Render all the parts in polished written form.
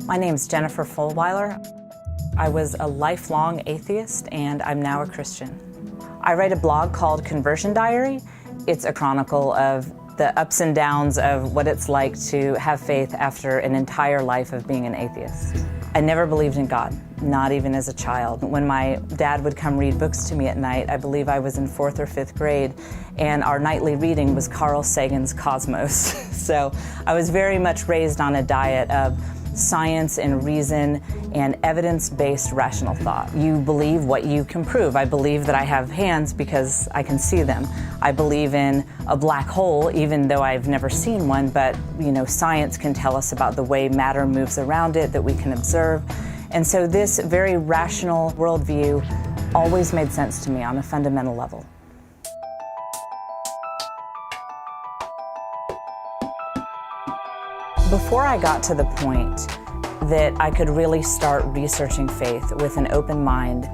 My name's Jennifer Fulwiler. I was a lifelong atheist, and I'm now a Christian. I write a blog called Conversion Diary. It's a chronicle of the ups and downs of what it's like to have faith after an entire life of being an atheist. I never believed in God, not even as a child. When my dad would come read books to me at night, I believe I was in 4th or 5th grade, and our nightly reading was Carl Sagan's Cosmos. So I was very much raised on a diet of science and reason and evidence-based rational thought. You believe what you can prove. I believe that I have hands because I can see them. I believe in a black hole, even though I've never seen one, but science can tell us about the way matter moves around it that we can observe. And so this very rational worldview always made sense to me on a fundamental level. Before I got to the point that I could really start researching faith with an open mind,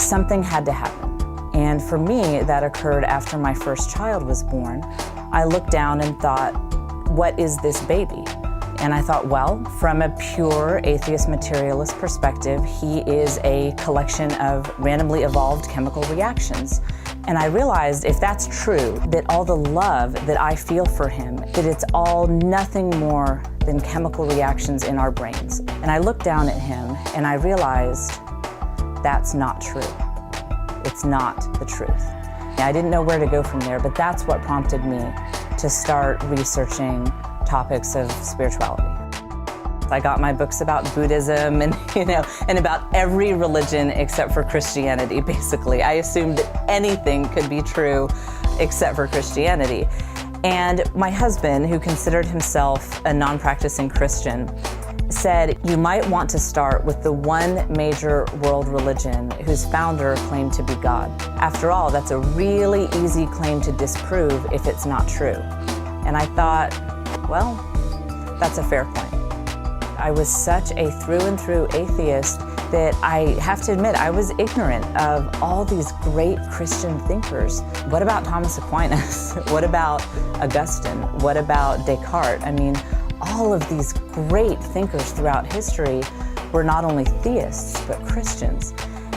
something had to happen. And for me, that occurred after my first child was born. I looked down and thought, what is this baby? And I thought, well, from a pure atheist materialist perspective, he is a collection of randomly evolved chemical reactions. And I realized if that's true, that all the love that I feel for him, that it's all nothing more than chemical reactions in our brains. And I looked down at him and I realized that's not true. It's not the truth. I didn't know where to go from there, but that's what prompted me to start researching topics of spirituality. I got my books about Buddhism and about every religion except for Christianity, basically. I assumed that anything could be true except for Christianity. And my husband, who considered himself a non-practicing Christian, said, you might want to start with the one major world religion whose founder claimed to be God. After all, that's a really easy claim to disprove if it's not true. And I thought, well, that's a fair point. I was such a through and through atheist that I have to admit I was ignorant of all these great Christian thinkers. What about Thomas Aquinas? What about Augustine? What about Descartes? I mean, all of these great thinkers throughout history were not only theists, but Christians.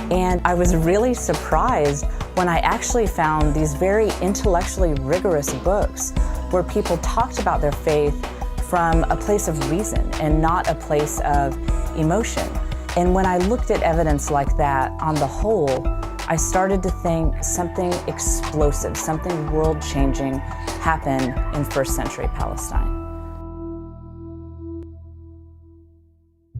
And I was really surprised when I actually found these very intellectually rigorous books where people talked about their faith from a place of reason and not a place of emotion. And when I looked at evidence like that on the whole, I started to think something explosive, something world-changing happened in first century Palestine.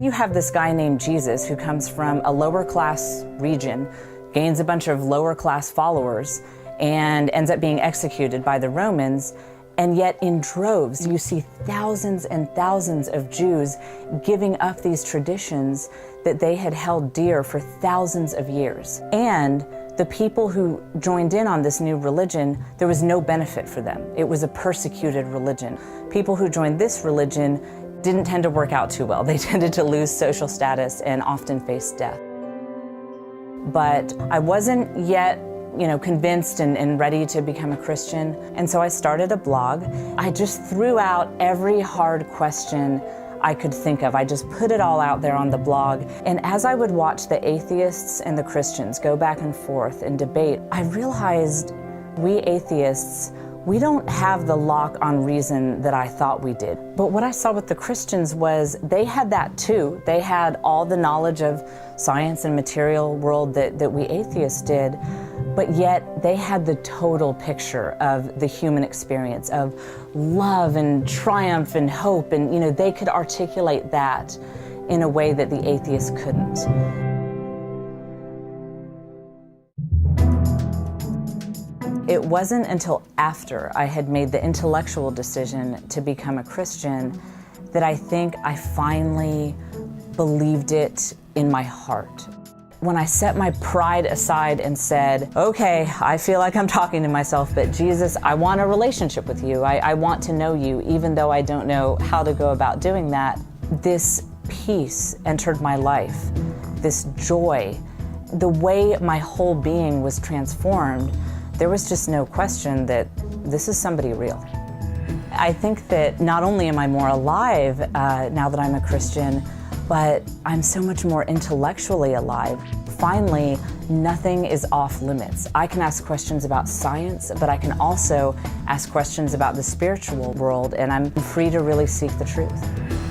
You have this guy named Jesus who comes from a lower class region, gains a bunch of lower class followers, and ends up being executed by the Romans. And yet in droves, you see thousands and thousands of Jews giving up these traditions that they had held dear for thousands of years. And the people who joined in on this new religion, there was no benefit for them. It was a persecuted religion. People who joined this religion didn't tend to work out too well. They tended to lose social status and often face death. But I wasn't yet convinced and ready to become a Christian. And so I started a blog. I just threw out every hard question I could think of. I just put it all out there on the blog. And as I would watch the atheists and the Christians go back and forth and debate, I realized we atheists, we don't have the lock on reason that I thought we did. But what I saw with the Christians was they had that too. They had all the knowledge of science and material world that we atheists did, but yet they had the total picture of the human experience of love and triumph and hope, and they could articulate that in a way that the atheists couldn't. It wasn't until after I had made the intellectual decision to become a Christian that I think I finally believed it in my heart. When I set my pride aside and said, okay, I feel like I'm talking to myself, but Jesus, I want a relationship with you. I want to know you, even though I don't know how to go about doing that. This peace entered my life, this joy, the way my whole being was transformed. There was just no question that this is somebody real. I think that not only am I more alive now that I'm a Christian, but I'm so much more intellectually alive. Finally, nothing is off limits. I can ask questions about science, but I can also ask questions about the spiritual world, and I'm free to really seek the truth.